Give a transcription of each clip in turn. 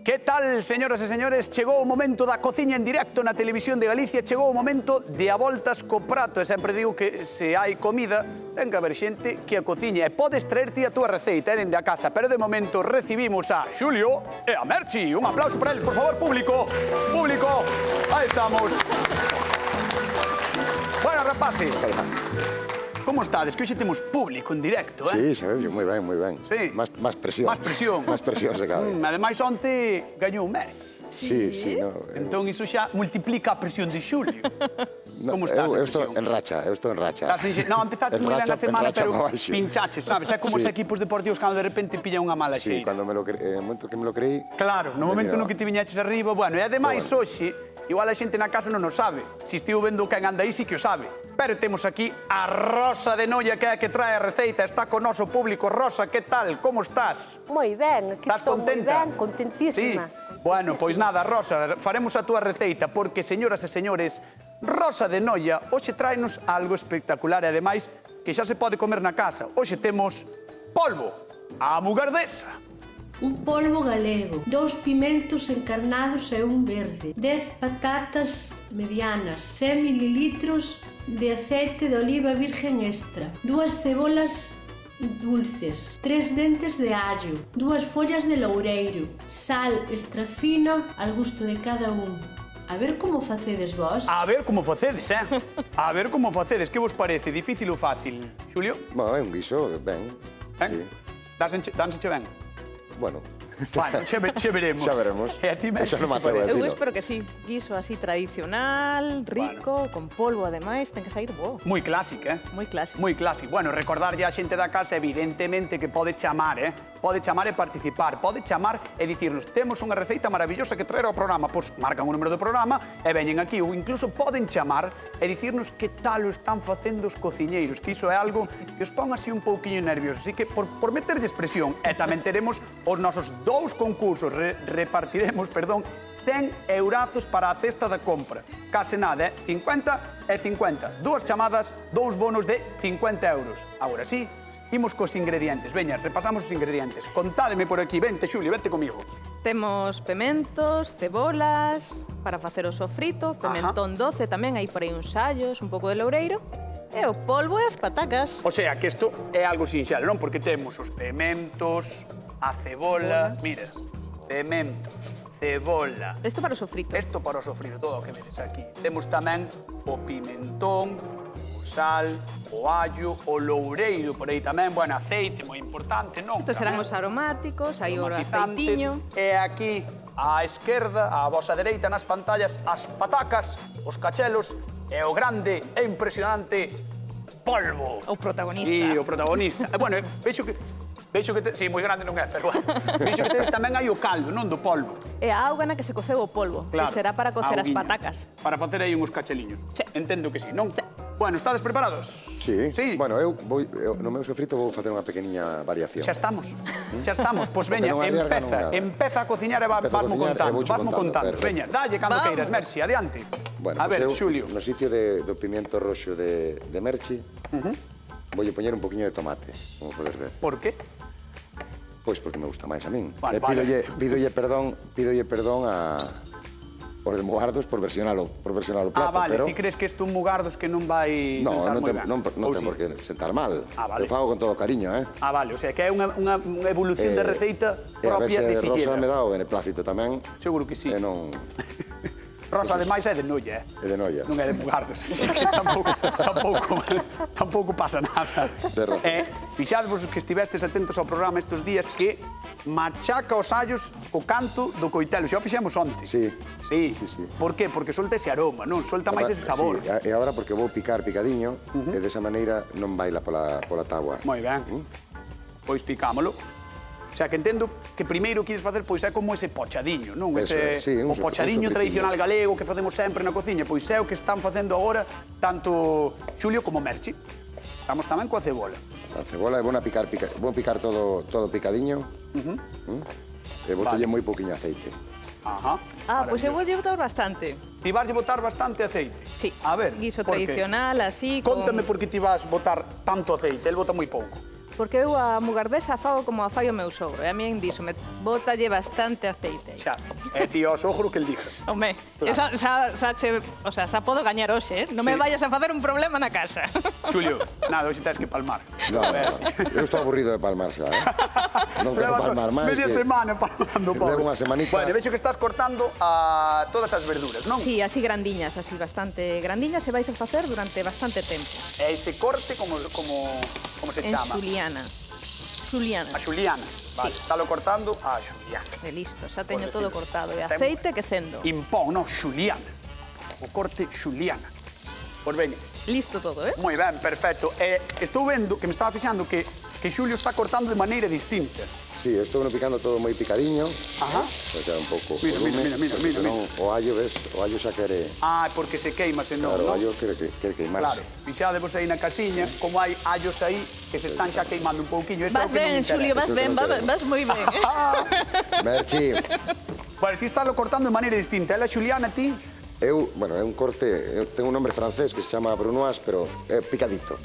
Que tal, señoras e señores? Chegou o momento da cociña en directo na Televisión de Galicia, chegou o momento de a voltas co prato, e sempre digo que se hai comida, ten que haber xente que a cociña, e podes traerte a túa receita dende a casa, pero de momento recibimos a Xulio e a Merchi. Un aplauso para eles, por favor, público, público, aí estamos. Bueno, rapaces, como estades? Que hoxe temos público en directo, Sí, sabes, moi ben, moi ben. Sí. Más presión. Más presión. Más presión se cabe. Ademais, onte gañou Merchi. Sí, sí, no. Entón, iso xa multiplica a presión de Xulio. Como estás, eu a estou presión? en racha, eu estou en racha. Non, empezaches moi ben a semana, pero pinchaches. pinchaches, sabes? É como os equipos deportivos cando de repente pillan unha mala Sí, xeira. cando no momento que me lo creí... Claro, no momento no que te viñaches arriba, bueno, e ademais hoxe, igual a xente na casa non o sabe. Se estivo vendo quen anda aí, sí que o sabe. Pero temos aquí a Rosa de Noia, que é a que trae a receita, está con noso público. Rosa, que tal? Como estás? Moi ben, aquí Estás estou moi contenta? ben, contentísima. Sí. Bueno, pois nada, Rosa, faremos a túa receita porque, señoras e señores, Rosa de Noia hoxe tráenos algo espectacular e, ademais, que xa se pode comer na casa. Hoxe temos polvo á mugardesa. Un polvo galego, 2 pimentos encarnados e un verde, 10 patatas medianas, 100 mililitros de aceite de oliva virgen extra, 2 cebolas dulces, 3 dentes de allo, 2 follas de loureiro, sal extra fina al gusto de cada un. A ver como facedes vos. A ver como facedes, A ver como facedes. Que vos parece? Difícil ou fácil? Xulio? Bueno, é un guiso, ben. Ben? Dánseche ben? Bueno. Bueno, xe veremos. Xa veremos. E a ti, Eso non me Merchi, atrevo a parece? Eu decilo. espero que sí. Guiso así tradicional, rico, con polvo ademais, ten que sair bo. Moi clásico, Moi clásico. Moi clásico. Bueno, recordarlle a xente da casa, evidentemente, que pode chamar, Pode chamar e participar, pode chamar e dicirnos temos unha receita maravillosa que traer ao programa, pois marcan o número do programa e veñen aquí, ou incluso poden chamar e dicirnos que tal o están facendo os cociñeiros, que iso é algo que os pon así un pouquiño nerviosos, así que por meterlles presión, e tamén teremos os nosos dous concursos, repartiremos, 100 eurazos para a cesta da compra. Case nada, 50 e 50. Dúas chamadas, dous bonos de 50 euros. Agora sí, imos cos ingredientes. Veña, repasamos os ingredientes. Contádeme por aquí. Vente, Xulio, vente comigo. Temos pementos, cebolas, para facer o sofrito, pimentón doce tamén, aí por aí uns allos, un pouco de loureiro, e o polvo e as patacas. O sea, que isto é algo sinxelo, non? Porque temos os pementos, a cebola... Mira, pementos, cebola... Isto para o sofrito. Isto para o sofrito, todo o que vedes aquí. Temos tamén o pimentón, o sal, o allo, o loureiro, por aí tamén, bueno, aceite, moi importante, non? Estos serán Tamén os aromáticos, aí o aromatizantes. aceitiño. E aquí, á esquerda, á vosa dereita, nas pantallas, as patacas, os cachelos e o grande e impresionante polvo. O protagonista. Sí, o protagonista. Bueno, vexo que sí, moi grande non é, pero bueno. Vexo que tedes tamén aí o caldo, non do polvo. E a auga na que se coceu o polvo, Claro. que será para cocer as Auguiña. patacas. Para facer aí uns cacheliños. Sí. Entendo que sí, non? Sí. Bueno, estades preparados? Sí. Sí. Bueno, eu no meu sofrito vou facer unha pequeniña variación. Xa estamos. Xa estamos. Pois veña, non arriesga, non gana. empeza a cociñar e Empeza a vasmo cociñar e contando. vouche Vasmo contando, contando. perfecto. Veña, dalle cando Vamos. queiras, Merchi, adiante. Bueno, A ver, pois eu, Xulio. no sitio do pimiento roxo de Merchi, voulle poñer un poquinho de tomate, como podes ver. Por qué? Pois porque me gusta máis a min. Vale, E pídolle perdón a os de Mugardos por versionalo plato, Vale, pero ti crees que isto un mugardos que non vai sentar non moi ten, ben? non Ou ten sí? por que sentar mal. Vale. Eu fago con todo cariño, Vale, o sea, que é unha evolución de receita E a propia de verse Rosa me Silleda. dá o beneplácito tamén. Seguro que sí. E non Rosa, ademais, é de Noia, é de Noia. Non é de Mugardos, así que tampouco pasa nada. De razón. Fixadvos que estivestes atentos ao programa estes días que machaca os allos co canto do coitelo. Xa o fixemos onte. Sí. Sí. Sí. Por qué? Porque solta ese aroma, non? Solta máis ese sabor. Sí, e agora porque vou picar picadiño, e desa maneira non baila pola táboa. Moi ben. Pois picámolo. O sea, que entendo que primeiro queres facer pois é como ese pochadiño, non? Eso Ese é, sí, o un pochadiño sofritinho. tradicional galego que facemos sempre na cociña, pois é o que están facendo agora tanto Xulio como Merchi. Estamos tamén coa cebola. A cebola é bona vou picar todo picadiño. E botolle moi pouquiño aceite. Ajá. Pois eu vou botar bastante. Ti vas botar bastante aceite. Sí. A ver, Guiso por qué? tradicional, así, Cóntame por que ti vas botar tanto aceite, el bota moi pouco. Porque eu a mugardesa fago como a fai o meu sogro. E a min díxome, bótalle bastante aceite. Xa, é ti ao sogro que el diga. Home, Claro. xa podo gañar hoxe, eh? Non me Sí. vayas a facer un problema na casa. Xulio, nada, hoxe tens que palmar. No, A ver, sí. eu estou aburrido de palmar xa, Non quero palmar máis. Media semana palmando, pobre. Levo unha semanita. Bueno, vexo que estás cortando a todas as verduras, non? Sí, así grandiñas, así bastante grandiñas, e vais a facer durante bastante tempo. E ese corte, como se En chama? xuliana. Xuliana. A xuliana. Vale, estalo cortando a xuliana. E listo, xa teño Por todo decirlo. cortado. E Temo- aceite que cendo. Impón, non, xuliana. O corte xuliana. Pois veña, Listo todo, eh? moi ben, perfecto. E estou vendo, que me estaba fixando, que Xulio está cortando de maneira distinta. Sí, estou picando todo moi picadiño. Ajá. Para que un pouco Mira, volume, mira, mira, porque mira, senón o allo, ves, o allo xa quere... Ah, porque se queima, senón, Claro, o non? allo quere queimarse. Claro, fixadevos aí na casiña, como hai allos aí que se están xa queimando un pouquiño. Eso é o Vas que non me ben, interesa. Xulio, vas Eso ben, non queremos. vas moi ben, eh? Merchi, Bueno, ti estás cortando de maneira distinta. Ela, Xuliana, ti? bueno, é un corte, ten un nombre francés que se chama brunoise, pero é picadito.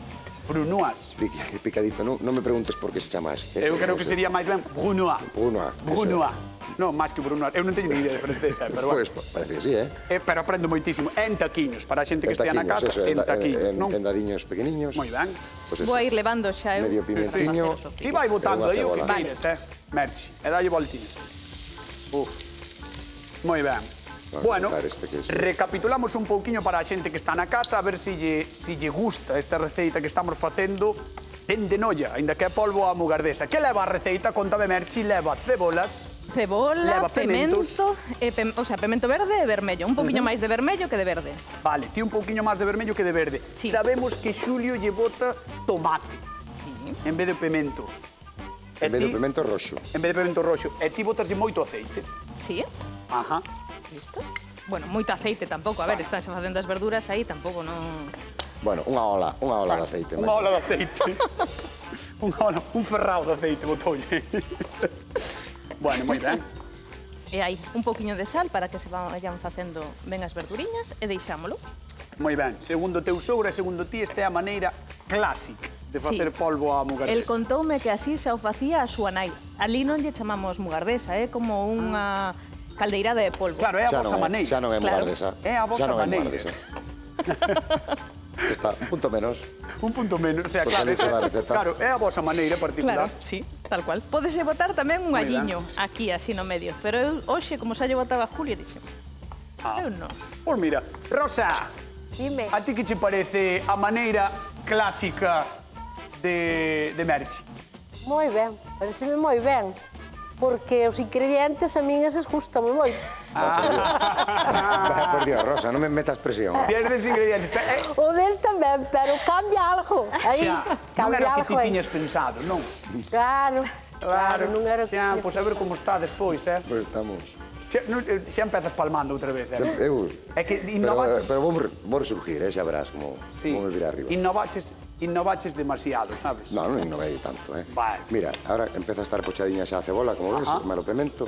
Brunoise. Picadito, non me preguntes por que se chama así. Eu creo que sería máis ben Brunoise. Brunoise. Brunoise. Non, máis que Brunoise. Eu non teño ni idea de francés, pero bueno. Pois, parece que sí, Pero aprendo moitísimo. En taquiños, para a xente que estea na casa, eso, en taquiños, non? En dadiños pequeniños. Moi ben. Pois Vou eso. a ir levando xa eu. Medio pimentiño. Ti vai botando E unha aí o que cebola. queires, Merchi. E dalle voltiñas. Uf. Moi ben. Vamos Bueno, a botar este que es- recapitulamos un pouquiño para a xente que está na casa, a ver se lle gusta esta receita que estamos facendo dende noia, ainda que é polvo a mugardesa. Que leva a receita? Contame, Merchi, leva cebolas, Cebola, Leva pementos. pimento, pemento verde e vermello. Un poquinho máis de vermello que de verde. vale, ti un pouquiño máis de vermello que de verde. Sí. Sabemos que Xulio lle bota tomate Sí. en vez de pemento. E En vez ti- de pimento roxo. En vez de pemento roxo. E ti botaslle moito aceite. Sí, Ajá. listo. Bueno, moito aceite tampouco. A ver, estás facendo as verduras aí, tampouco non... Bueno, unha ola de aceite. Unha ola de aceite. un ferrao de aceite botoulle. Bueno, moi ben. E hai un poquinho de sal para que se vayan facendo ben as verduriñas e deixámolo. Moi ben. Segundo teu sogro e segundo ti, esta é a maneira clásica de facer Sí. polvo a mugardesa. El contoume que así xa o facía a súa nai. Ali non lle chamamos mugardesa, é como unha caldeirada de polvo. Claro, é a Xa vosa non é, maneira. xa non é Claro. mugardesa. É a vosa Xa non é maneira. mugardesa. Está un punto menos. Un punto menos. O sea, Porque claro, ali se dá a receta. claro, é a vosa maneira particular. Claro, sí, tal cual. Pódese botar tamén un Moi ben. alliño aquí, así no medio. Pero eu, hoxe, como xa lle botaba a Julia, dixen, eu non. Pois mira, Rosa, Dime. a ti que che parece a maneira clásica de Merchi? Moi ben, pareceme moi ben. Porque os ingredientes a min eses gustame moito. Vaya por Dios, Rosa, non me metas presión. Pierdes ingredientes. O del tamén, pero cambia algo. Aí, Xa, non cambia era o que ti algo aí. tiñas pensado, non? Claro, non era o que Xa, tiña pois a ver como está despois, Pois estamos. Xa empezas palmando outra vez, Eu... É que Pero, innovaches, pero vou resurgir, xa verás como vou me vir arriba. innovaches demasiado, sabes? No, non innovei tanto, Vale. Mira, ahora empeza a estar pochadiña xa a cebola, como ves, Ajá. malo pemento.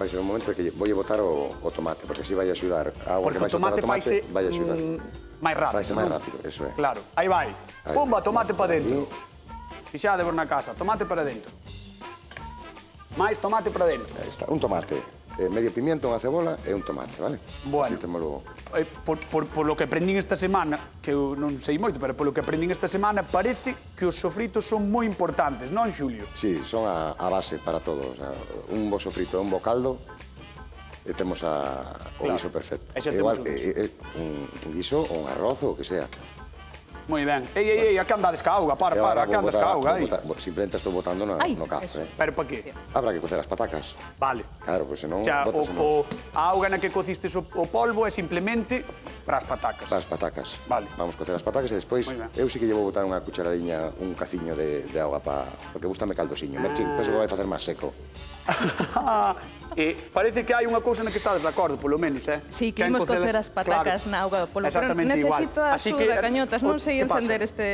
Vai ser un momento que vou botar o tomate, porque así vai axudar. A agua Porque que o vai soltar tomate o tomate faise vai axudar. máis rápido. Faise máis non? rápido, eso é. Claro, aí vai. Aí. Pumba, tomate para dentro. Aquí. Fixadevos na casa, tomate para dentro. Mais tomate para dentro. Aí está, un tomate, medio pimiento, unha cebola e un tomate, vale? Bueno. Así temolo... Por lo que aprendín esta semana, que eu non sei moito, pero polo que aprendín esta semana, parece que os sofritos son moi importantes, non, Xulio? Sí, son a base para todo. O sea, un bo sofrito e un bo caldo e temos o Claro. guiso perfecto. E xa Igual, temos un guiso ou un arroz ou o que sea. Moi ben. Ei, a que andades ca auga? Para, E agora a que vou andas ca auga, simplemente estou botando no Ai, cazo, eso. Pero para que? Habrá que cocer as patacas. Vale. Claro, pois senón Xa, botas non. a auga na que cociste o polvo é simplemente para as patacas. Para as patacas. Vale. Vamos cocer as patacas e despois Moi ben. eu sí que llevo botar unha cucharadiña, un caciño de auga porque gustame caldosiño. Merchi, penso que vai facer máis seco. Parece que hai unha cousa na que estades de acordo, polo menos, Sí, que Quen imos cocelas- cocer as patacas na auga do polvo. Pero Exactamente igual. necesito a Así axuda, cañotas, non sei que pasa? encender este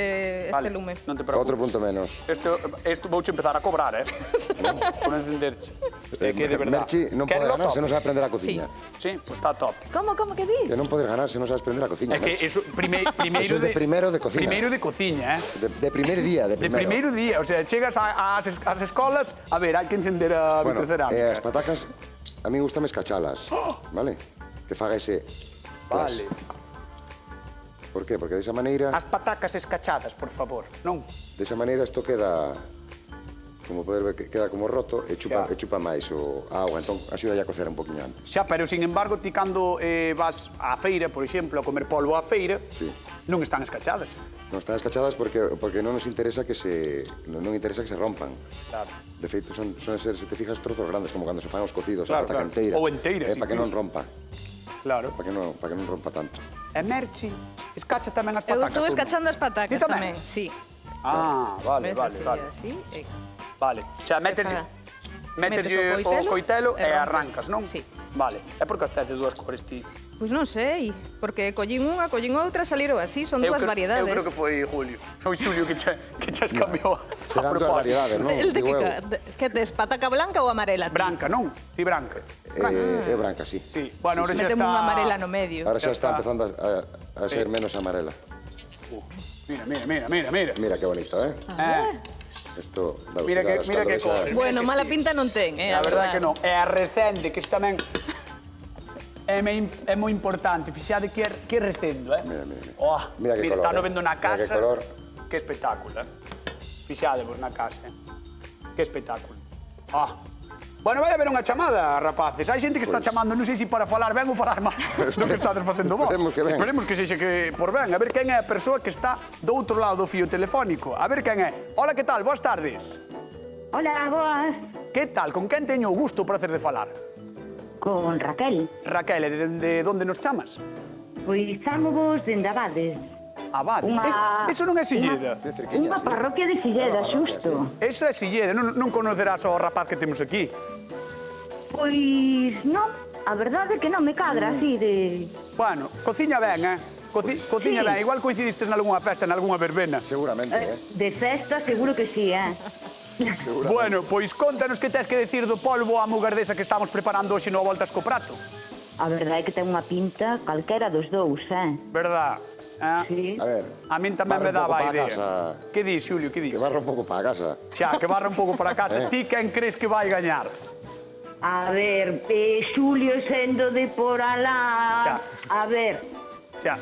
Vale, lume. Non te preocupes. Outro punto menos. Isto vouche empezar a cobrar, Por encenderche. É que de verdad. Merchi non pode Quérelo ganar top. se non sabe aprender a cociña. Sí, pues está top. Como que dis? Que non podes ganar se non sabes aprender a cociña. É que Merchi. eso, primeiro Eso é de primeiro de cociña. Primeiro de cociña, De primer día, de De primeiro. primeiro día, o sea, chegas ás escolas, a ver, hai que encender a Bueno, vitrocerámica. as patacas, a mí gustame escachalas, vale? Que faga ese... Vale. Por qué? Porque desa maneira... As patacas escachadas, por favor, non? Desa maneira isto queda... Como poder ver, queda como roto e chupa, Xa. e chupa máis o a auga, entón axuda a cocer un poquinho antes. Xa, pero sin embargo, ti cando vas á feira, por exemplo, a comer polvo á feira, Sí. non están escachadas. Non están escachadas porque non nos interesa que se non interesa que se rompan. Claro. De feito son ser, se te fijas, trozos grandes como cando se fan os cocidos, Claro, a pataca claro. enteira. Ou enteiras, para que non incluso. rompa, Claro. para que non rompa tanto. E Merchi, escacha tamén as Eu patacas. estou ou non? escachando as patacas Ti tamén? Sí. Ah, vale, Ves, vale, así, vale. así, Vale, xa, méteslle o coitelo e arrancas, non? Sí. Vale, é porque as tes de dúas cores, ti. Pois non sei, porque collín unha, collín outra, saliron así, son dúas variedades. Eu creo que foi Julio. Foi Xulio que che cambiou a Serán dúas propósito. variedades, non? El de Digo eu. que tes, pataca blanca ou amarela? ti? Branca, non? Ti branca. É branca, sí. Sí, bueno, ahora xa Metemos está... unha amarela no medio. Ahora Ya xa está está. empezando a ser menos amarela. Mira. Mira que bonito, ¿eh? Esto da Mira que- gusto, mira que esa- cor. Bueno, que mala sí. pinta non ten, A verdade que non. E a recende, que isto tamén é moi importante. Fixade que é recendo, Mira, mira, mira. Oh, Mira que color, Estano eh. vendo na Mira que casa. color. Que espectáculo, Fixadevos na casa, Que espectáculo. Ah. Bueno, vai haber unha chamada, rapaces. Hai xente que está chamando, non sei se para falar ben ou falar mal do que estades facendo vos. Esperemos que ben. Esperemos que sexa que por ben. A ver quen é a persoa que está do outro lado do fío telefónico. A ver quen é. Hola, que tal? Boas tardes. Hola, boas. Que tal? Con quen teño o gusto o prazer de falar? Con Raquel. Raquel, de onde nos chamas? Pois chámovos dende Abades. Abades. Unha- Eso non é Silleda. De cerqueñas, Unha sí. parroquia de Silleda, xusto. Eso é Silleda. Non conocerás ao rapaz que temos aquí. Pois non, a verdade é que non me cadra así de... Bueno, cociña ben, Cociña Sí. ben. Igual coincidiste nalgúna festa, nalgúna verbena. Seguramente, ¿eh? De festa seguro que sí, Bueno, pois contanos que tes que decir do polvo á mugardesa que estamos preparando hoxe no Voltas co Prato. A verdade é que ten unha pinta calquera dos dous, Verdad? Sí. A ver. A min tamén barra me un pouco daba a pa idea. casa. Que dis, Xulio, que dis? Que barra un pouco para casa. Xa, que barra un pouco para casa. Ti quen crees que vai gañar? A ver, Xulio sendo de por alá... A ver... Xa.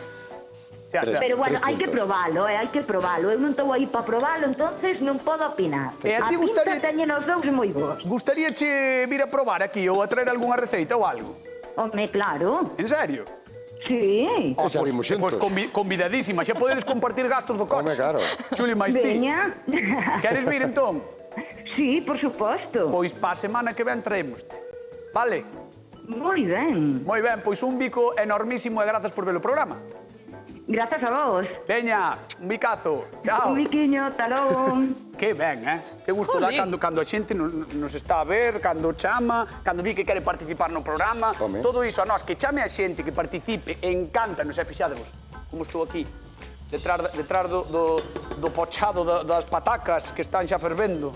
Xa. Pero bueno, Tres hai que puntos. probalo, hai que probalo. Eu non estou aí para probalo, entonces non podo opinar. E a ti pinta gustaría- teñen os dous moi bons. Gustaríache vir a probar aquí ou a traer algunha receita ou algo? Home, claro. En serio? Sí. Xa vimos xuntos. Convidadísima, xa podedes compartir gastos do coche. Home, claro. Xulio, máis ti. Veña. Queres vir entón? Sí, por suposto. Pois pa semana que ven traémoste. Vale? Moi ben. Moi ben, pois un bico enormísimo e grazas por ver o programa. Grazas a vos. Veña, un bicazo. Chao. Un biquiño, talón. Que ben, Que gusto dá Jolín. cando a xente nos está a ver, cando chama, cando di que quere participar no programa. Home. Todo iso a nós, que chame a xente, que participe, encántanos, e fixadevos, como estou aquí, detrás do pochado das patacas que están xa fervendo.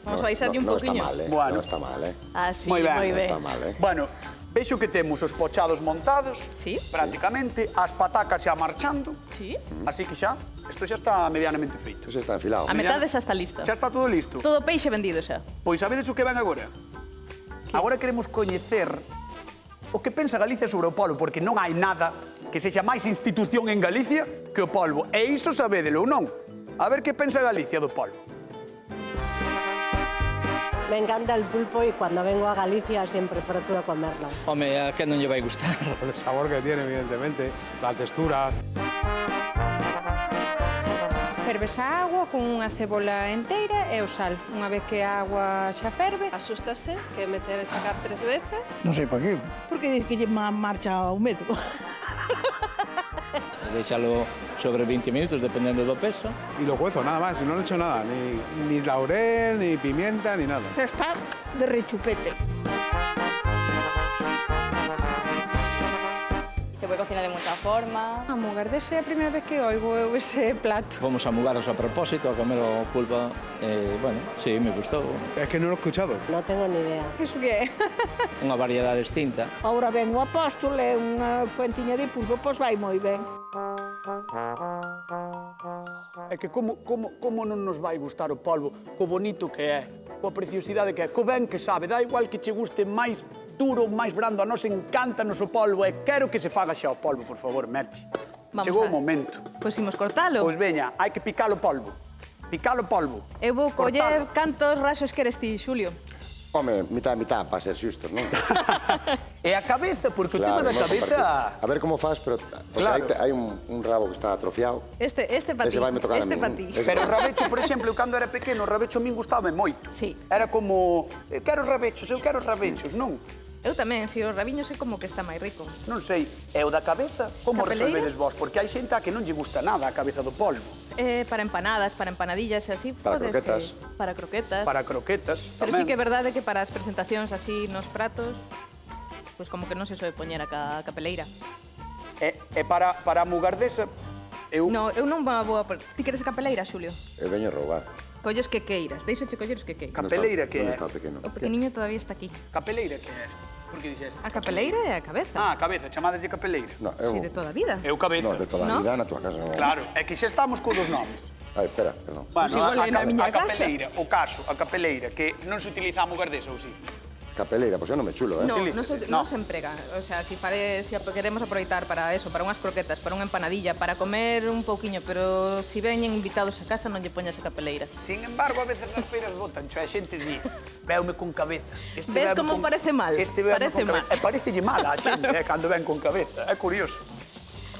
Vamos a baixarlle un No pouquiño. está mal, ¿eh? Bueno. No está mal, ¿eh? Ah, sí, Moi ben. moi No ben. está mal, ¿eh? Bueno, vexo que temos os pochados montados, Sí. prácticamente, as patacas xa marchando, Sí. así que xa, isto xa está medianamente feito. Eso está enfilado. A metade xa está lista. Xa está todo listo. Todo peixe vendido xa. Pois sabedes o que ven agora? Agora queremos coñecer o que pensa Galicia sobre o polvo, porque non hai nada que sexa máis institución en Galicia que o polvo. E iso sabédelo ou non? A ver que pensa Galicia do polvo. Me encanta el pulpo y cuando vengo a Galicia siempre procuro comerlo. Home, a que non lle vai gustar? Por el sabor que tiene, evidentemente, la textura. Ferves a agua con unha cebola enteira e o sal. Unha vez que a agua xa ferve, Asústase que meter e sacar 3 veces. Non sei para qué. Porque dice que lle marcha o medo. Déxalo sobre 20 minutos, dependendo do peso. Y lo cuezo, nada más, y no le echo nada. Ni laurel, ni pimienta, ni nada. Está de rechupete. Se puede cocinar cocina de mucha forma. A mugardesa é a primeira vez que oigo eu ese plato. Fomos a Mugardos a propósito, a comer o pulpo. Bueno, sí, me gustou. Es que no lo he escuchado. Non tengo ni idea. Iso que é? Unha variedade distinta. Ahora ven o apóstol e unha fuentiña de pulpo, pois vai moi ben. É que como non nos vai gustar o polvo, co bonito que é, coa preciosidade que é, co ben que sabe, dá igual que che guste máis duro, máis brando, a nos encántanos o polvo e quero que se faga xa o polvo, por favor, Merchi. Chegou o momento. Pois imos cortalo. Pois veña, hai que picar o polvo. Picar o polvo. Eu vou coller cantos raxos queres ti, Xulio. Home, mitad a mitad, para ser xustos, non? E a cabeza, porque o tema da cabeza... A ver como faz, pero hai un rabo que está atrofiado. Este pa ti. Ese vai me tocar a Este min. pa ti. Pero o rabecho, por exemplo, eu cando era pequeno, o rabecho a min gustaba moito. Sí. Era como, quero rabechos, eu quero rabechos, non? Eu tamén, si os rabiños é como que está máis rico. Non sei, e o da cabeza, como Capeleira? resolvedes vos? Porque hai xente a que non lle gusta nada a cabeza do polvo. Para empanadas, para empanadillas e así, Para pode croquetas. ser. Para croquetas. Para croquetas, Pero tamén. sí que é verdade que para as presentacións así nos pratos, pois como que non se soe poñer a capeleira. E para a mugardesa, eu... No, eu non vou a... Ti queres a capeleira, Xulio? Eu veño a roubar. Colles que queiras, deixache coller os que queiras. Capeleira que Onde é? está o pequeno? O pequeniño todavía está aquí. Capeleira que é? Por que dixestes? A capeleira é a cabeza. Ah, a cabeza, chamades de capeleira. No, Sí, de toda a vida. Eu cabeza. No, de toda a No? vida na tua casa. Non. Claro, é que xa estamos co dos nomes. Ai, espera, perdón. Bueno, igual é na miña a capeleira, o caso, a capeleira, que non se utiliza a mugardesa, ou sí? Capeleira, pois eu non me chulo, eh? No, Utilícese, non no. se emprega. O sea, si queremos aproveitar para eso, para unhas croquetas, para unha empanadilla, para comer un pouquiño, pero si veñen invitados a casa non lle poñas a capeleira. Sin embargo, a veces nas feiras botan, a xente di, veume con cabeza. Este Ves veume como parece mal? Este veume Parece con mal. cabeza. E parecelle mal a xente, cando ven con cabeza. É curioso.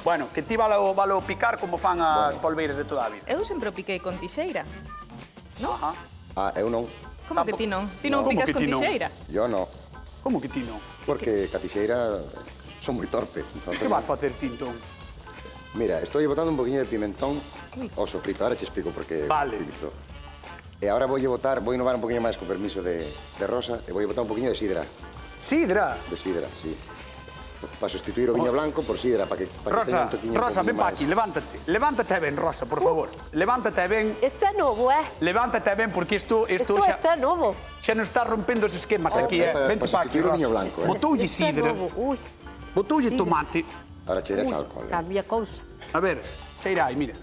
Bueno, que ti valo picar como fan as polveiras de toda a vida. Eu sempre o piquei con tixeira. Ajá. Ah, eu non. Como que ti non? Ti non Como picas que con ti non? tixeira? Yo no. Como que ti non? Porque catixeira son moi torpe. Que vas facer ti, entón? Mira, estoy botando un poquinho de pimentón ao sofrito. Ahora te explico por qué Vale. utilizo. E ahora vou innovar un poquinho máis con permiso de Rosa e vou botar un poquinho de sidra. Sidra? De sidra, sí. Para sustituir o viño blanco por sidra, para que Rosa, tenga un toquiño Rosa, ven pa máis. aquí, levántate. Levántate ben, Rosa, por favor. Levántate ben. Isto é novo, Levántate ben, porque isto Isto xa, é novo. xa nos está rompendo os esquemas aquí, para Vente pa aquí, sustituir o Rosa. viño blanco, Botoulle Isto é sidra, novo. Ui, botoulle sidra. tomate. Ahora cheiras alcohol. cambia cousa. A ver, cheirai, mira.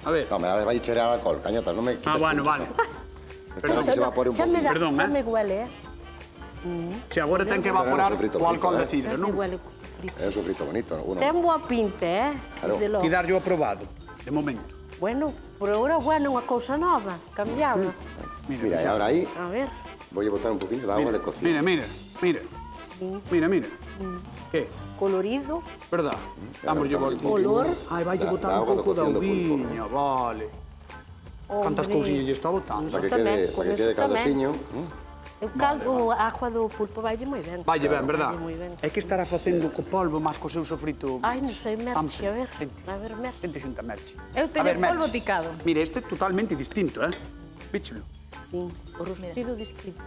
A ver. No, me vai cheirar alcohol, cañotas, non me quites Bueno, puntos, vale. Perdón, que se va a poner un Xa me poquinho. dá, Perdón, xa eh. me huele, Se agora ten que evaporar Pero o non alcohol da sofrito, sidra, Xa me non? huele co sofrito. É un sofrito bonito, uno. Ten boa pinta, Claro. Desde logo. Ti darlle o aprobado, de momento. Bueno, por agora, bueno, unha cousa nova, cambiada. Mira, e ahora aí A ver, voy a botar un poquinho de agua de cocina. Mira. Mira. Que? colorido, Verdad? Damos lle volta. olor. Ai, vai Da botar un agua da pouco da cocción do pulpo. uviña, vale. Cantas hombre. cousillas lle está botando? Para que tamén, quede, con para que eso quede tamén. caldosiño. O caldo, a agua do pulpo vaille moi ben. Valle ben, verdad? Valle moi ben. É que estará facendo co polvo máis co seu sofrito. Ai, non sei, Merchi, a ver. Vente. A ver, Merchi. Vente xunta, Merchi. Eu A teño ver, polvo Merchi. picado. Mira, este é totalmente distinto, Víchelo. Sim, o rostido distrito.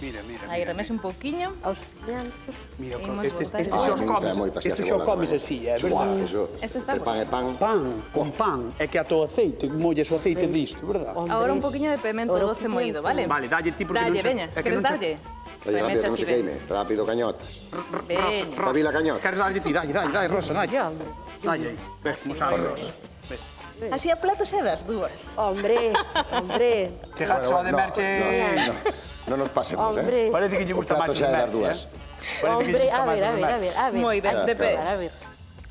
Mira. Aí remese un pouquiño. Aos pimientos. Mira, Imos este botar xa isto. os comes, este xa o comes así, é verdad? Eso, Este está entre pan e pan. Pan, con pan, é que ata o aceite, molles o aceite disto, verdad? Ahora un pouquiño de pimento Ahora doce pimiento. moído, vale? Vale, dalle ti porque Dalle, non se- veña, é que queres non se- darlle? Oye, rápido, que non se así, queime. Rápido, cañotas. Ben. Pabila, cañotas. Queres darlle ti, dalle, Rosa, dalle. Ya, Dalle aí, ves como sabe Rosa. Ves. Así a plato xa das dúas. hombre, hombre. Chega só de merche... No nos pasemos, Hombre. Parece que lle gusta O máis plato os xa é das merche, dúas. Parece que lle Hombre, gusta a máis ver, os merche. a ver. Moi ben, de pe. A ver.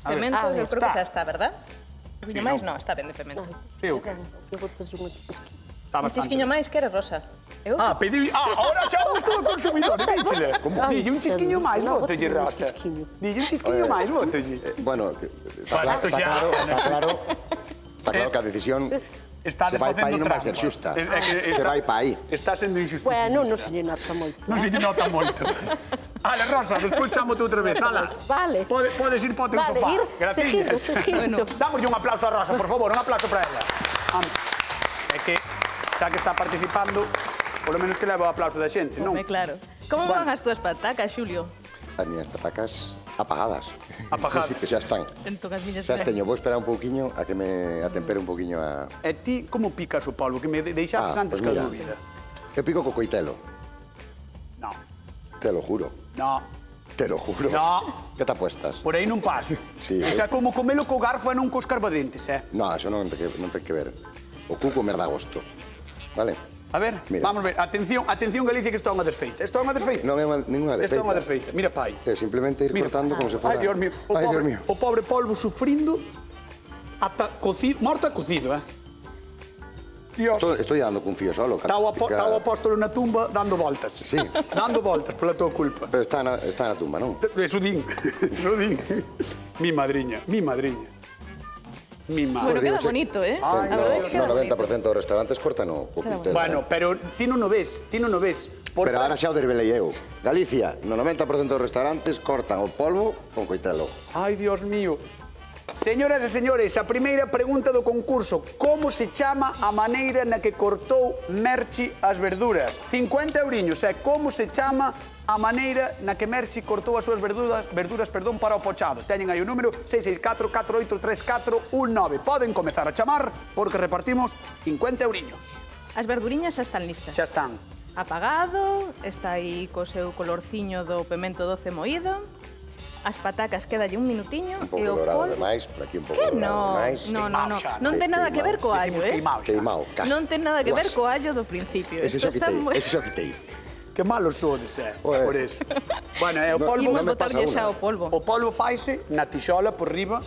Pimento, a ver, eu creo que está. xa está, verdad? Un poquinho Sí, máis? non. Non, está ben de pimento. Sí, o que? Que botas unha chisquilla. Está Un bastante. tisquiño máis, quere Rosa? Eu? Pedi... ahora xa gusto do consumidor, díchele. Dille un chisquiño máis, No, bótolle, bótalle un Rosa. chisquiño. Dille un chisquiño máis, bótolle. Bueno, Bueno, esto xa- está claro que a decisión Está se vai pa aí facendo non vai ser trampa. xusta. É que Se está- vai pa aí. Está sendo injustísimo. Bueno, non se lle nota moito. Non se lle nota moito. Ale, Rosa, despois chamo-te outra vez. Ala. Vale. Podes ir para o teu Vale, sofá. ir Graciñas. seguindo. Dámoslle un aplauso a Rosa, por favor, un aplauso para ela. Vamos. É que, xa que está participando, polo menos que leva o aplauso da xente, non? Home, claro. Como Bueno. van as túas patacas, Xulio? as miñas patacas apagadas. Apagadas. Que xa están. Entón, as miñas Xa as teño, vou esperar un pouquiño a que me atempere un pouquiño a... E ti como picas o polvo? Que me deixaste antes pues que a mira, dúbida. eu pico co coitelo. No. Te lo juro. No. Te lo juro. No. Que te apuestas? Por aí non paso. Sí, O sea, como comelo co garfo e non cos carbadentes, No, eso non ten que ver. O cuco me da gosto. Vale? A ver, Mira. vamos ver. Atención, Galicia, que isto é unha desfeita. Isto é unha desfeita? Non é ninguna Isto defeita. é unha desfeita. Mira, pai. É simplemente ir cortando como se fora... Ai, Dios mío. Ai, Dios mío. O pobre polvo sufrindo ata cocido, morto e cocido, Dios. Estoy dando cun fío solo. Está o apóstolo na tumba dando voltas. Sí. Dando voltas pola tua culpa. Pero está na tumba, non? Eso din. Eso din. Mi madriña. Bueno, queda bonito, Ay, A verdade é que queda No bonito. 90% dos restaurantes cortan o coitelo. Bueno, pero ti non o ves. Pero ahora xa o desvelei eu. Galicia, no 90% dos restaurantes cortan o polvo con coitelo. Ai, Dios mío. Señoras e señores, a primeira pregunta do concurso. Como se chama a maneira na que cortou Merchi as verduras? 50 euriños. Como se chama a maneira na que Merchi cortou as súas verduras para o pochado? Teñen aí o número 664-483419. Poden comezar a chamar porque repartimos 50 euriños. As verduriñas xa están listas. Xa están. Apagado, está aí co seu colorciño do pemento doce moído. As patacas quedalle un minutiño. Un pouco dorado demais, por aquí un pouco Que dorado demais. No. Non ten nada que ver co allo, Queimao, casi. Non ten nada que ver Guas. co allo do principio. Ese Isto xa está moi- quitei. Que malos sodes, Oe. por eso. Bueno, o polvo... Imos non me botarlle pasa xa unha. o polvo. O polvo faise na tixola por riba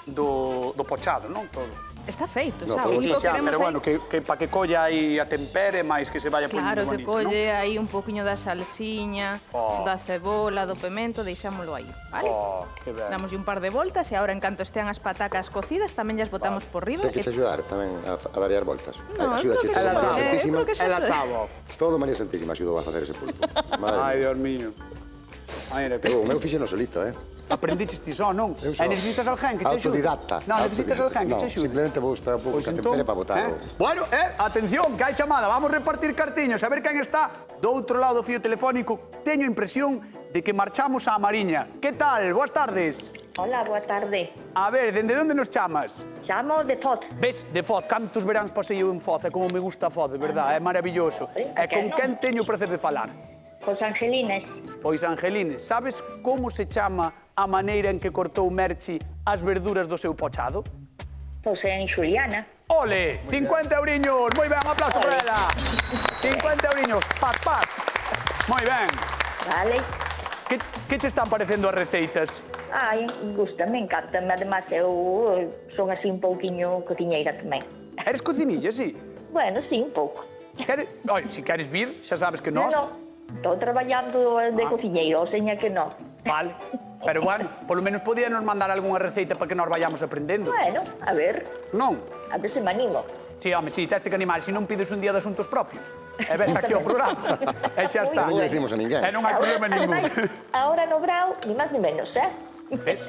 do pochado, non? Todo. Está feito, No, xa. pero O Sí, único xa, que queremos pero bueno, aí... que para que colla aí a tempere, máis que se vaya Claro, poñendo que bonito, colle aí un poquinho da salsiña, Oh. da cebola, do pemento, deixámolo aí, vale? Oh, que ben. Damoslle un par de voltas e agora, en canto estean as patacas cocidas, tamén llas botamos por riba. Ten que te axudar tamén a variar voltas. No, Axuda, creo que María xa- Santísima. creo que xa Ela sei. sabo. Todo María Santísima axudou a facer ese pulpo. Madre Ai, mía. Dios mío. Ai, era que... O meu fixeno solito, Aprendiches ti só, non? Eu só. E necesitas alguén que che axude? Autodidacta. Non, necesitas alguén que che Non, axude. simplemente vou esperar un pouco Pois que entón, tempere para botar o... Bueno, atención, que hai chamada. Vamos repartir cartiños. A ver quen está do outro lado do fío telefónico. Teño impresión de que marchamos á Mariña. Que tal? Boas tardes. Hola, boa tarde. A ver, dende onde nos chamas? Chamo de Foz. Ves, de Foz, cantos veráns pasei eu en Foz, e como me gusta Foz, de verdade, é maravilloso. E con quen teño o placer de falar? Cos Angelines. Pois, Angelines, sabes como se chama a maneira en que cortou Merchi as verduras do seu pochado? Pois en Xuliana. Ole, 50 euriños, moi ben, un aplauso para ela. 50 euriños, paz. Moi ben. Vale. Que che están parecendo as receitas? Ai, gusta, me encanta. Además, eu son así un pouquiño cociñeira tamén. Eres cocinilla, sí? Bueno, sí, un pouco. Oi, se queres vir, xa sabes que nós... Estou traballando de cociñeiro, seña que non. Vale, pero bueno, polo menos podíanos mandar algunha receita para que nós vayamos aprendendo. Bueno, a ver. Non? A ver se me animo. Sí, home, sí, teste que animar, se non pides un día de asuntos propios. E ves aquí ao programa. E xa está. Non lle dicimos a ninguén. E non hai problema ningún. Ahora no Brau, ni máis ni menos, Ves?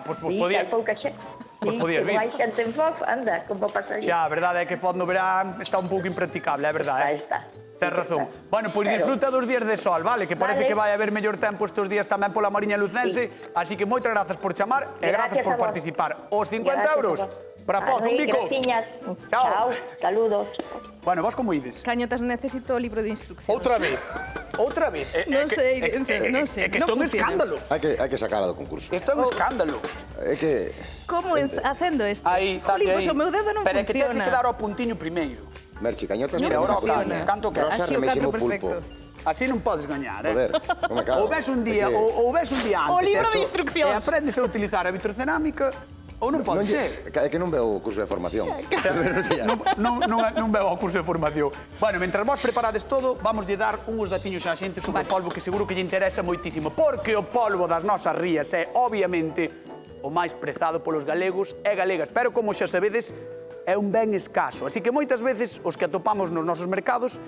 Pois Sí, podía... hai pouca xente. Pois podías vir. Hai xente en Foz, anda, como pasa aí. Xa, a verdade é que Foz no verán está un pouco impracticable, é verdade. Aí está. Tens razón. Bueno, pois disfruta dos días de sol, vale? Que parece Vale. que vai haber mellor tempo estes días tamén pola Mariña Lucense, así que moitas grazas por chamar e grazas Gracias por a vos. participar. Os 50 Gracias euros a vos. para Foz, un Arre, bico. graciñas. Chao. Chao, saludos. Bueno, vos como ides? Cañotas, necesito o libro de instruccións. Outra vez. Outra vez. Non sei, non sei. É que isto é un escándalo. Hai que sacarla do concurso. Isto é un escándalo. É que... Como facendo isto? Aí, está Jolín, aí. pois o meu dedo non Pero é que tens funciona. que dar ao puntiño primeiro. Merchi, cañotas... Mira, non ahora funciona. canto que Rosa, Así o remésimo catro perfecto. pulpo. Así non podes gañar, Joder, non me cago. Ou ves un día, É que- ou ves un día antes. O libro de esto, instruccións. E aprendes a utilizar a vitrocerámica, ou non pode ser. É que non veo o curso de formación. Non veo o curso de formación. Bueno, mentras vos preparades todo, vamos lle dar uns datiños á xente sobre o polvo que seguro que lle interesa moitísimo. Porque o polvo das nosas rías é, obviamente, o máis prezado polos galegos e galegas. Pero, como xa sabedes, é un ben escaso. Así que moitas veces os que atopamos nos nosos mercados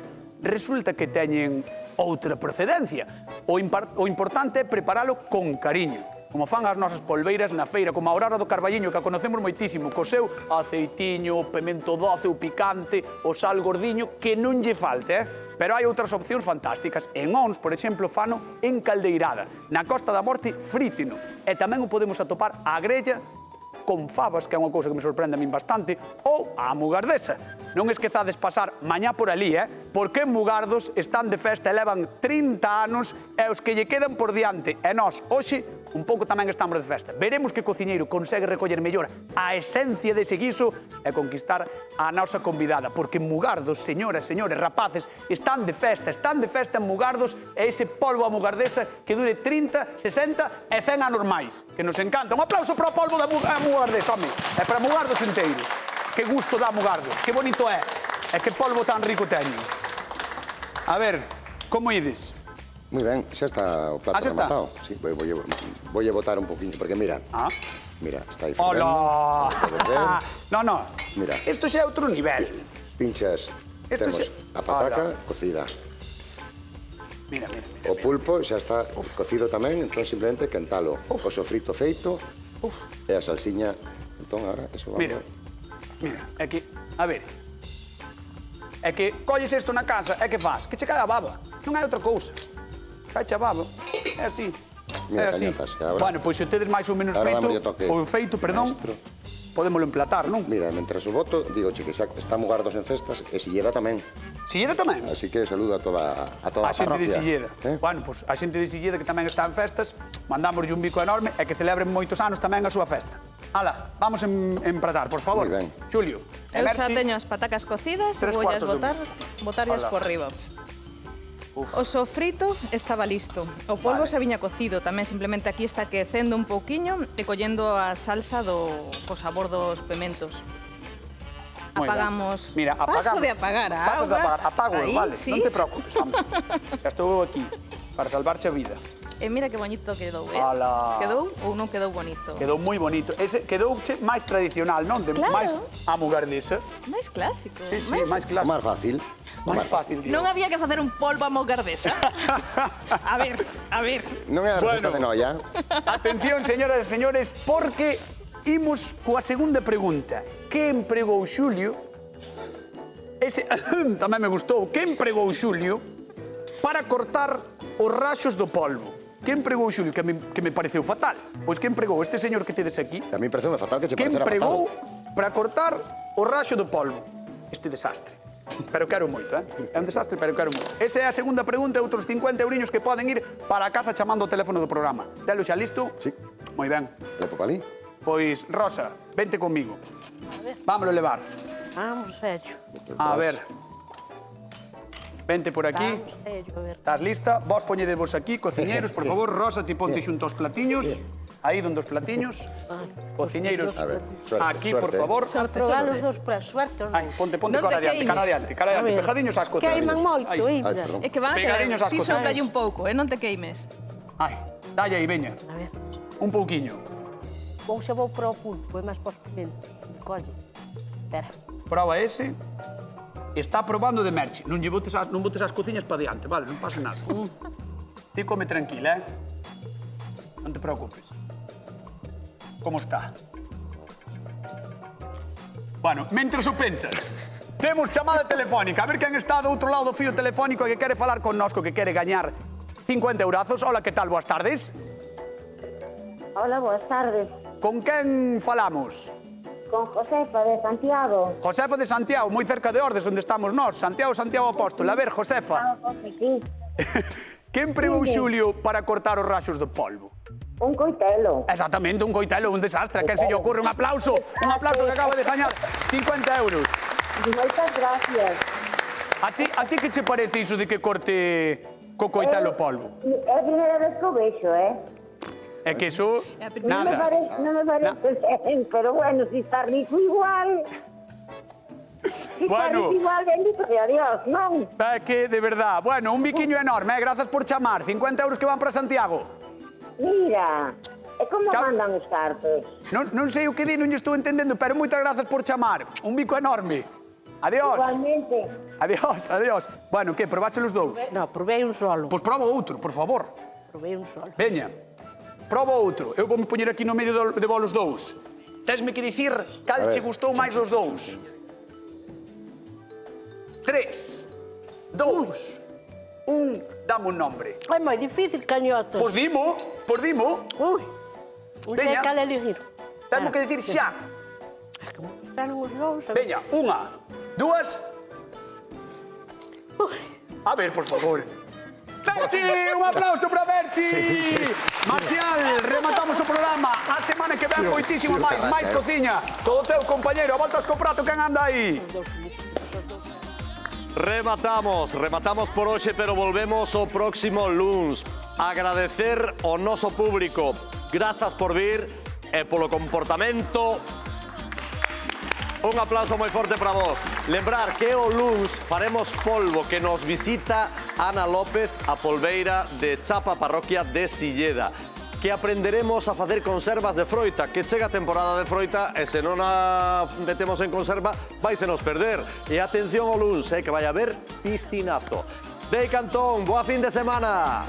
resulta que teñen outra procedencia. O importante é preparalo con cariño. Como fan as nosas polveiras na feira, como a Aurora do Carballiño, que a conocemos moitísimo, co seu aceitiño, o pemento doce, o picante, o sal gordiño, que non lle falte, Pero hai outras opcións fantásticas. En Ons, por exemplo, fano en caldeirada. Na Costa da Morte, frítino. E tamén o podemos atopar á grella con fabas, que é unha cousa que me sorprende a min bastante, ou a mugardesa. Non esquezades pasar mañá por ali, porque en Mugardos están de festa e levan 30 anos e os que lle quedan por diante. E nós, hoxe, un pouco tamén estamos de festa. Veremos que cociñeiro consegue recoller mellor a esencia dese guiso e conquistar a nosa convidada. Porque en Mugardos, señoras, señores, rapaces, están de festa en Mugardos e ese polvo a mugardesa que dure 30, 60 e 100 anos máis. Que nos encanta. Un aplauso para o polvo da mugardesa, home. E para Mugardos inteiro. Que gusto dá Mugardos. Que bonito é. E que polvo tan rico teñen. A ver, como ides? Moi ben, xa está o plato rematado. Sí, voy a botar un poquinho, porque mira, mira, está aí fervendo. Hola! No. Mira. Isto xa é outro nivel. Pinchas, temos a pataca cocida. Mira. O pulpo xa está cocido tamén, entón simplemente quentalo. O sofrito feito e a salsiña. Entón, agora, eso vamos. Mira, é que, a ver, é que colles isto na casa, é que faz? Que che cae a baba, non hai outra cousa. Cae a baba, é así. Mira, é así. cañotas, agora. Bueno, pois se tedes máis ou menos feito, perdón, podémolo emplatar, non? Mira, mentras o boto, digo che que xa está Mugardos en festas e Silleda tamén. Silleda tamén? Así que saludo a toda a parroquia. A xente de Silleda. Bueno, pois a xente de Silleda que tamén está en festas, mandámoslle un bico enorme e que celebren moitos anos tamén a súa festa. Ala, vamos a empratar, por favor. Moi ben. Xulio. Eu xa teño as patacas cocidas, voy a botarllas por riba. O sofrito estaba listo. O polvo xa viña cocido tamén, simplemente aquí está quecendo un pouquiño e collendo a salsa do sabor dos pementos. Apagamos. Mira, apagamos. Paso de apagar a Pasas de auga. apagar. Apago, vale. Sí. Non te preocupes, home. Xa estou aquí para salvarche a vida. E mira que bonito quedou, Ala. Quedou ou non quedou bonito? Quedou moi bonito. Ese quedou máis tradicional, non? Claro. Máis a mugardesa. Máis clásico. Sí, máis clásico. Máis fácil. Máis fácil. Non había que facer un polvo a mugardesa. A ver. Non é a receta de Noia. Atención, señoras e señores, porque imos coa segunda pregunta. Que empregou Xulio? Ese tamén me gustou. Que empregou Xulio para cortar os rachos do polvo? Que empregou Xulio? Que me pareceu fatal. Pois que empregou este señor que tedes aquí? A mí pareceu fatal que che Que parecera fatal. empregou para cortar o raxo do polvo? Este desastre. Pero quero moito, É un desastre, pero quero moito. Esa é a segunda pregunta, outros 50 euriños que poden ir para a casa chamando o teléfono do programa. Telo xa listo? Sí. Moi ben. Lo popalí. Pois, Rosa, vente conmigo. Vámoslo levar. Vamos, Sergio. A ver. Vente por aquí. Vamos, Sergio, a ver. Estás lista? Vos poñedevos aquí, cociñeiros, por favor. Rosa, ti ponte xunto aos platiños. Aí donde os platiños. Cociñeiros, A ver, suerte, aquí, por suerte. favor. Probar os dos para suerte. Ai, ponte Non cara te adiante, cara adiante. Pejadiños ás cociñas. Queiman moito, Aí está. Ai, ainda. perdón. É que van a Pegadiños ás ti cociñas. soplalle un pouco, non te queimes. Ai, dalle aí, veña. A ver. Un pouquiño. Vou xa vou para o pulpo, é máis para os pimentos. Colle. Espera. Proba ese. Está probando de merche. Non botes as cociñas para diante, vale? Non pasa nada. Ti come tranquila, Non te preocupes. Como está? Bueno, mentres o pensas, temos chamada telefónica. A ver quen está do outro lado do fío telefónico e que quere falar connosco, que quere gañar 50 eurazos. Hola, que tal? Boas tardes. Hola, boas tardes. Con quen falamos? Con Josefa de Santiago. Josefa de Santiago, moi cerca de Ordes, onde estamos nós. Santiago Apóstol. A ver, Josefa. Sí. Que empregou Xulio para cortar os rachos do polvo? Un coitelo. Exactamente, un coitelo, un desastre. A quen se lle ocurre? Un aplauso que acaba de gañar 50 euros. Moitas gracias. A ti que che parece iso de que corte co coitelo polvo? É a primeira vez que o vexo, É que iso, Non me nada. parece ben, pero bueno, si está rico igual. Si está Bueno. rico igual, bendito sea Dios, non? É que, de verdad, bueno, un biquiño enorme, grazas por chamar. 50 euros que van para Santiago. Mira, e como Chao. mandan os cartos? Non sei o que di, non lle estou entendendo, pero moitas grazas por chamar. Un bico enorme. Adiós. Igualmente. Adiós. Bueno, que, probache os dous? No, probei un solo. Pois proba outro, por favor. Probei un solo. Veña, proba outro. Eu vou me poñer aquí no medio de vos os dous. Tesme que dicir cal che gustou máis dos dous. 3, 2, 1, dame un nombre. É moi difícil, cañotas. Pois dimo. Ui, non sei Veña. cal elegir. Tengo que decir xa. Esperan os dous. Veña, 1, 2. A ver, por favor. Berchi, un aplauso para Berchi. Marcial, rematamos o programa. A semana que ven moitísimo máis cociña. Todo teu, compañeiro, a voltas co prato, quen anda aí? Rematamos por hoxe, pero volvemos o próximo luns. Agradecer ao noso público. Grazas por vir e polo comportamento. Un aplauso moi forte para vos. Lembrar que o luns faremos polvo, que nos visita Ana López, a polveira de Chapa Parroquia de Silleda. Que aprenderemos a facer conservas de froita, que chega a temporada de froita e se non a metemos en conserva vai se nos perder. E atención ao luns, que vai haber piscinazo. Dei Cantón, boa fin de semana.